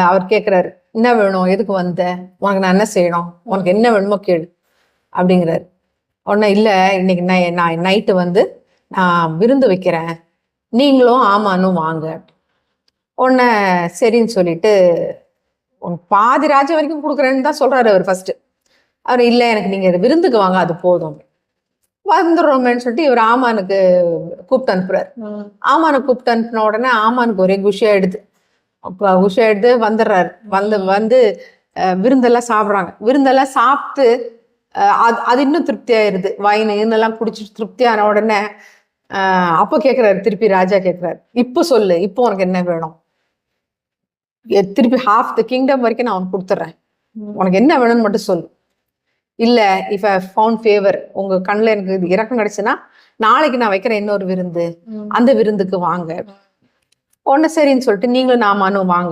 அவர் கேட்குறாரு, என்ன வேணும், எதுக்கு வந்த, உனக்கு நான் என்ன செய்யணும், உனக்கு என்ன வேணுமோ கேளு அப்படிங்கிறாரு. உடனே இல்லை இன்னைக்கு நான் நைட்டு வந்து நான் விருந்து வைக்கிறேன், நீங்களும் ஆமானும் வாங்க. உடனே சரின்னு சொல்லிட்டு பாதி ராஜ்யம் வரைக்கும் கொடுக்குறேன்னு தான் சொல்றாரு அவர் ஃபர்ஸ்ட். அவர் இல்லை எனக்கு நீங்க விருந்துக்கு வாங்க அது போதும் வந்துடுறோமேன்னு சொல்லிட்டு இவர் ஆமானுக்கு கூப்பிட்டு அனுப்புறாரு. ஆமானுக்கு கூப்பிட்டு அனுப்பின உடனே ஆமானுக்கு ஒரே குஷியாயிடுது. குஷியாயிடுது வந்துடுறாரு. வந்து விருந்தெல்லாம் சாப்பிட்றாங்க. விருந்தெல்லாம் சாப்பிட்டு அது இன்னும் திருப்தி ஆயிடுது. வைன் இன்னெல்லாம் குடிச்சிட்டு திருப்தியான உடனே அப்போ கேட்குறாரு, திருப்பி ராஜா கேட்குறாரு, இப்போ சொல்லு, இப்போ உனக்கு என்ன வேணும், திருப்பி half the kingdom வரைக்கும் நான் உனக்கு கொடுத்துட்றேன், உனக்கு என்ன வேணும்னு மட்டும் சொல்லு. இல்லை இஃப் ஐ ஃபவுண்ட் ஃபேவர், உங்க கண்ணில் எனக்கு இறக்கம் கிடைச்சுன்னா நாளைக்கு நான் வைக்கிறேன் இன்னொரு விருந்து, அந்த விருந்துக்கு வாங்க. உடனே சரின்னு சொல்லிட்டு நீங்களும் நாமானும் வாங்க.